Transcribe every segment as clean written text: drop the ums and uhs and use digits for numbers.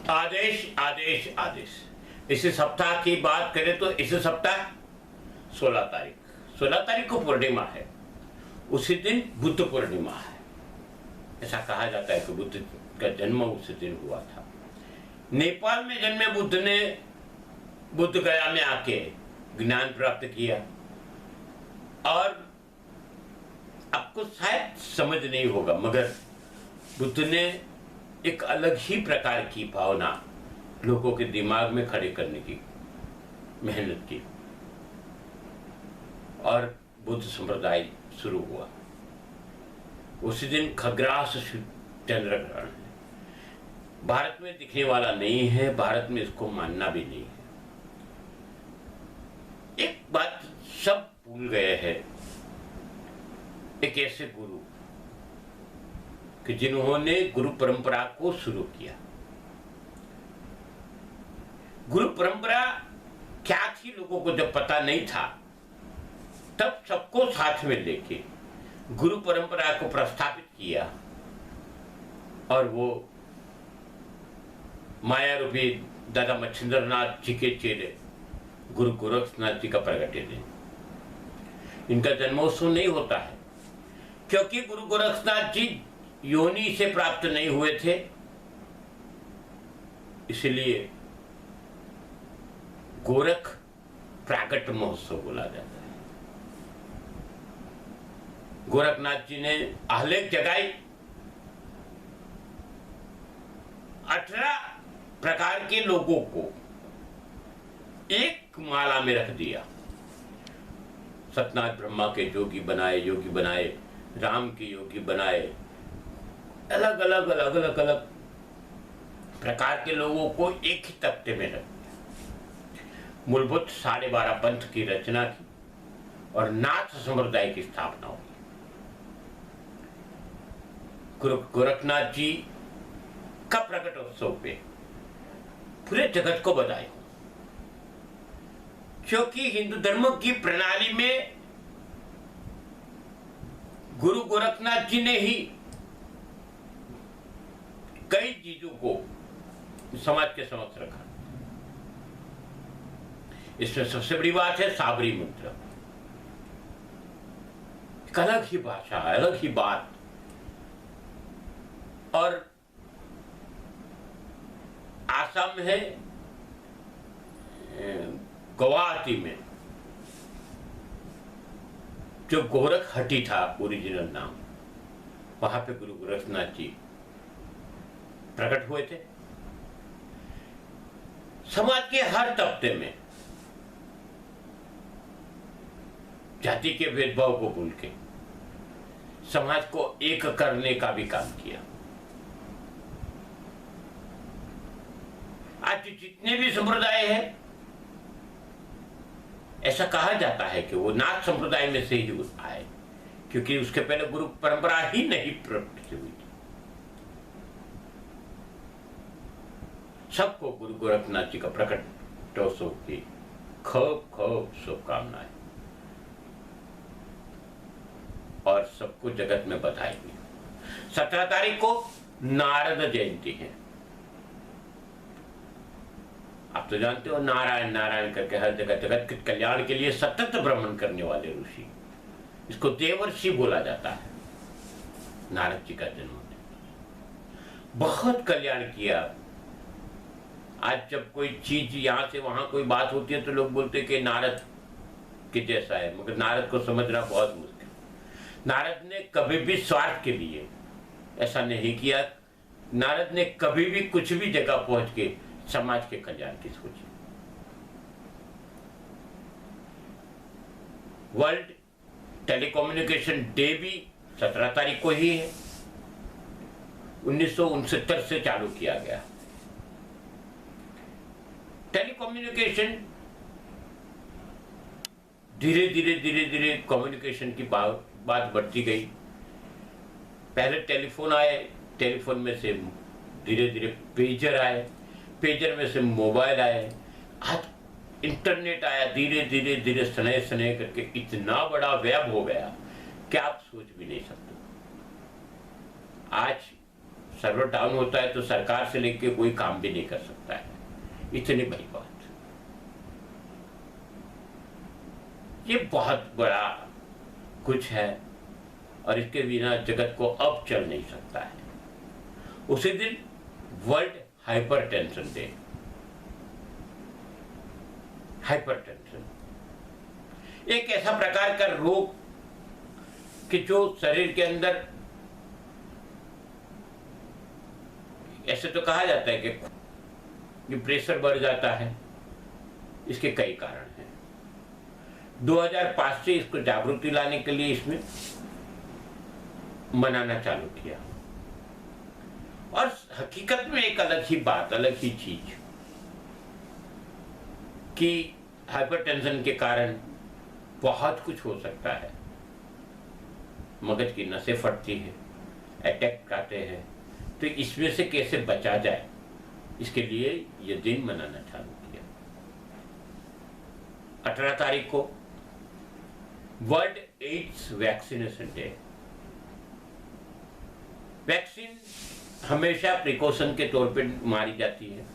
आदेश आदेश आदेश। इस सप्ताह की बात करें तो इस सप्ताह 16 तारीख को पूर्णिमा है। उसी दिन बुद्ध पूर्णिमा है। ऐसा कहा जाता है कि बुद्ध का जन्म उसी दिन हुआ था। नेपाल में जन्मे बुद्ध ने बुद्ध गया में आके ज्ञान प्राप्त किया और आपको शायद समझ नहीं होगा, मगर बुद्ध ने एक अलग ही प्रकार की भावना लोगों के दिमाग में खड़े करने की मेहनत की और बुद्ध संप्रदाय शुरू हुआ। उसी दिन खग्रास चंद्र ग्रहण है। भारत में दिखने वाला नहीं है, भारत में इसको मानना भी नहीं है। एक बात सब भूल गए हैं, एक ऐसे गुरु कि जिन्होंने गुरु परंपरा को शुरू किया। गुरु परंपरा क्या थी लोगों को जब पता नहीं था, तब सबको साथ में लेके गुरु परंपरा को प्रस्थापित किया और वो माया रूपी दादा मच्छिंद्र नाथ जी के चेले गुरु गोरक्षनाथ जी का प्रगटे दिन। इनका जन्मोत्सव नहीं होता है क्योंकि गुरु गोरक्षनाथ जी योनि से प्राप्त नहीं हुए थे, इसलिए गोरख प्राकट महोत्सव बोला जाता है। गोरखनाथ जी ने आलेख जगाई, 18 प्रकार के लोगों को एक माला में रख दिया। सतनाथ ब्रह्मा के योगी बनाए, राम के योगी बनाए, अलग अलग प्रकार के लोगों को एक ही तख्ते में रख दिया। मूलभूत 12.5 पंथ की रचना की और नाथ संप्रदाय की स्थापना हुई। गुरु गोरखनाथ जी का प्रकटोत्सव पे पूरे जगत को बधाई हो, क्योंकि हिंदू धर्म की प्रणाली में गुरु गोरखनाथ जी ने ही कई चीजों को समाज के समक्ष रखा। इसमें सबसे बड़ी बात है साबरी मंत्र। एक अलग ही भाषा, अलग ही बात। और आसाम है गुवाहाटी में जो गोरख हटी था ओरिजिनल नाम, वहां पे गुरु गोरखनाथ जी प्रकट हुए थे। समाज के हर तबके में जाति के भेदभाव को भूल के समाज को एक करने का भी काम किया। आज जितने भी संप्रदाय हैं, ऐसा कहा जाता है कि वो नाथ संप्रदाय में से ही आए, क्योंकि उसके पहले गुरु परंपरा ही नहीं प्रकट हुई थी। सबको गुरु गोरखनाथ जी का प्रकटोत्सव की खूब शुभकामनाएं और सबको जगत में बधाई भी। 17 तारीख को नारद जयंती है। आप तो जानते हो नारायण नारायण करके हर जगह जगत के कल्याण के लिए सतत भ्रमण करने वाले ऋषि, इसको देवर्षि बोला जाता है। नारद जी का जन्म बहुत कल्याण किया। आज जब कोई चीज यहां से वहां कोई बात होती है तो लोग बोलते हैं कि नारद के जैसा है, मगर नारद को समझना बहुत मुश्किल। नारद ने कभी भी स्वार्थ के लिए ऐसा नहीं किया। नारद ने कभी भी कुछ भी जगह पहुंच के समाज के कल्याण की सोची। वर्ल्ड टेलीकम्युनिकेशन डे भी 17 तारीख को ही है। 1969 से चालू किया गया। टेलीकम्युनिकेशन धीरे धीरे कम्युनिकेशन की बात बढ़ती गई। पहले टेलीफोन आए, टेलीफोन में से धीरे धीरे पेजर आए, पेजर में से मोबाइल आए, आज इंटरनेट आया। धीरे धीरे स्नेह करके इतना बड़ा वेब हो गया कि आप सोच भी नहीं सकते। आज सर्वर डाउन होता है तो सरकार से लेके कोई काम भी नहीं कर सकता है। इतनी बड़ी बात, ये बहुत बड़ा कुछ है और इसके बिना जगत को अब चल नहीं सकता है। उसी दिन वर्ल्ड हाइपरटेंशन डे। हाइपरटेंशन एक ऐसा प्रकार का रोग कि जो शरीर के अंदर, ऐसे तो कहा जाता है कि प्रेशर बढ़ जाता है। इसके कई कारण हैं। 2005 से इसको जागृति लाने के लिए इसमें मनाना चालू किया और हकीकत में एक अलग ही बात, अलग ही चीज कि हाइपरटेंशन के कारण बहुत कुछ हो सकता है। मगज की नसें फटती है, अटैक आते हैं, तो इसमें से कैसे बचा जाए, इसके लिए ये दिन मनाना चालू किया। 18 तारीख को world AIDS vaccination day. Vaccine हमेशा प्रिकॉशन के तौर पे मारी जाती है।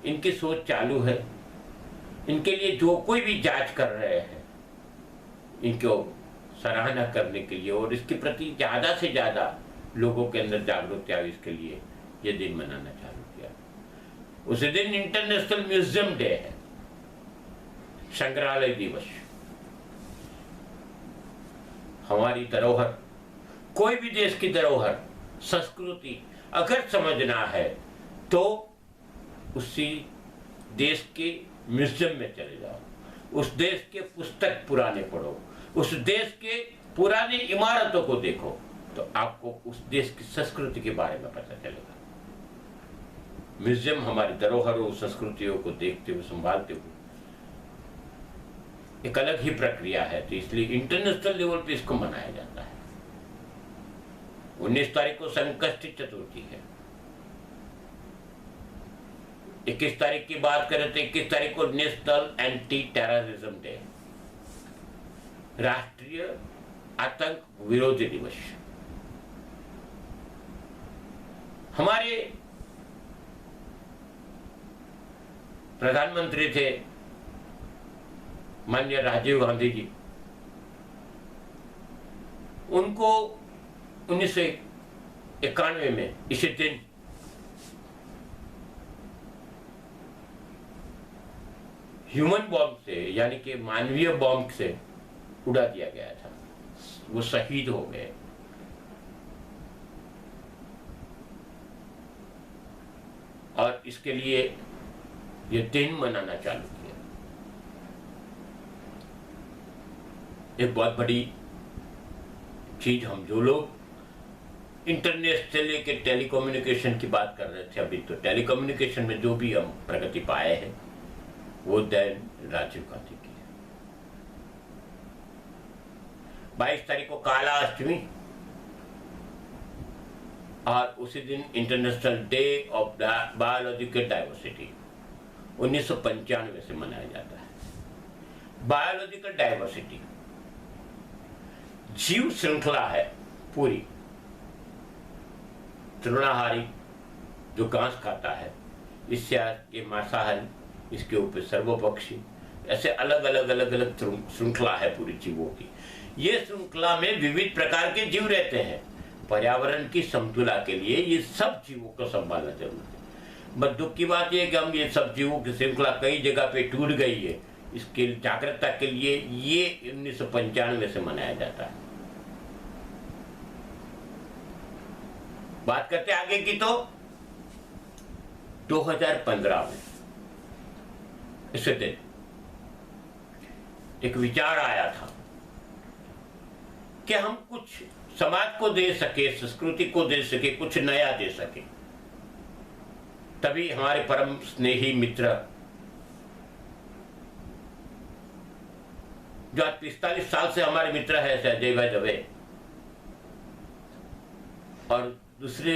इनकी सोच चालू है। इनके लिए जो कोई भी जांच कर रहे हैं, इनको सराहना करने के लिए और इसके प्रति ज्यादा से ज्यादा लोगों के अंदर जागरूकता आए, इसके लिए यह दिन मनाना चालू किया। उसी दिन इंटरनेशनल म्यूजियम डे है, संग्रहालय दिवस। हमारी धरोहर, कोई भी देश की धरोहर, संस्कृति अगर समझना है तो उसी देश के म्यूजियम में चले जाओ, उस देश के पुस्तक पुराने पढ़ो, उस देश के पुरानी इमारतों को देखो, तो आपको उस देश की संस्कृति के बारे में पता चलेगा। म्यूजियम हमारी धरोहरों, संस्कृतियों को देखते हुए, संभालते हुए एक अलग ही प्रक्रिया है। तो इसलिए इंटरनेशनल लेवल पे इसको मनाया जाता है। 19 तारीख को संकष्टी चतुर्थी है। 21 तारीख की बात करें तो 21 तारीख को नेशनल एंटी टेररिज्म डे, राष्ट्रीय आतंक विरोधी दिवस। हमारे प्रधानमंत्री थे माननीय राजीव गांधी जी। उनको 1991 में इसी दिन ह्यूमन बॉम्ब से, यानी कि मानवीय बॉम्ब से उड़ा दिया गया था। वो शहीद हो गए। और इसके लिए ये दिन मनाना चालू किया। एक बहुत बड़ी चीज, हम जो लोग इंटरनेट से लेके टेलीकम्युनिकेशन की बात कर रहे थे, अभी तो टेलीकम्युनिकेशन में जो भी हम प्रगति पाए हैं वो देन राजीव गांधी की है। 22 तारीख को काला अष्टमी और उसी दिन international day of biological diversity 1995 से मनाया जाता है। बायोलॉजिकल डाइवर्सिटी जीव श्रृंखला है पूरी। तृणाहारी जो घास खाता है, इससे के मांसाहारी, इसके ऊपर सर्वपक्षी, ऐसे अलग अलग श्रृंखला है पूरी जीवों की। ये श्रृंखला में विविध प्रकार के जीव रहते हैं। पर्यावरण की समतुला के लिए ये सब जीवों को संभालना जरूरी है। बस दुख की बात यह कि हम ये सब जीवों की श्रृंखला कई जगह पे टूट गई है। इसके जागरूकता के लिए ये 1995 से मनाया जाता है। बात करते आगे की तो 2015 में इसे दिन एक विचार आया था कि हम कुछ समाज को दे सके, संस्कृति को दे सके, कुछ नया दे सके। तभी हमारे परम स्नेही मित्र जो आज 45 साल से हमारे मित्र है, अजय भाई दवे, और दूसरे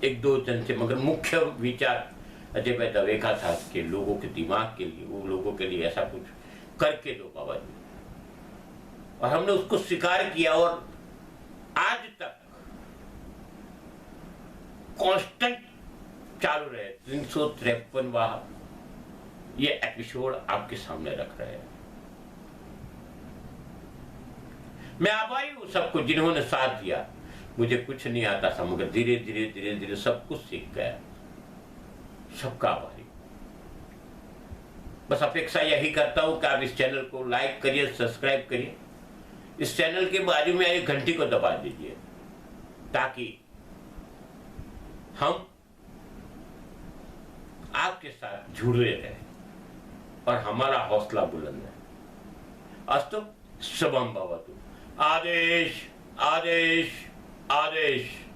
एक दो जन से, मगर मुख्य विचार अजय भाई दवे का था कि लोगों के दिमाग के लिए, वो लोगों के लिए ऐसा कुछ करके दो बाबा जी। और हमने उसको स्वीकार किया और आज तक कांस्टेंट चालू रहे। 353वां ये एपिसोड आपके सामने रख रहे हैं। मैं आभारी हूं सबको जिन्होंने साथ दिया। मुझे कुछ नहीं आता था, मगर धीरे धीरे धीरे धीरे सब कुछ सीख गया। सबका आभारी। बस अपेक्षा यही करता हूं कि आप इस चैनल को लाइक करिए, सब्सक्राइब करिए। इस चैनल के बाजू में एक घंटी को दबा दीजिए, ताकि हम आपके साथ जुड़े रहें और हमारा हौसला बुलंद है। अस्तु शुभम भवतु। आदेश आदेश आदेश।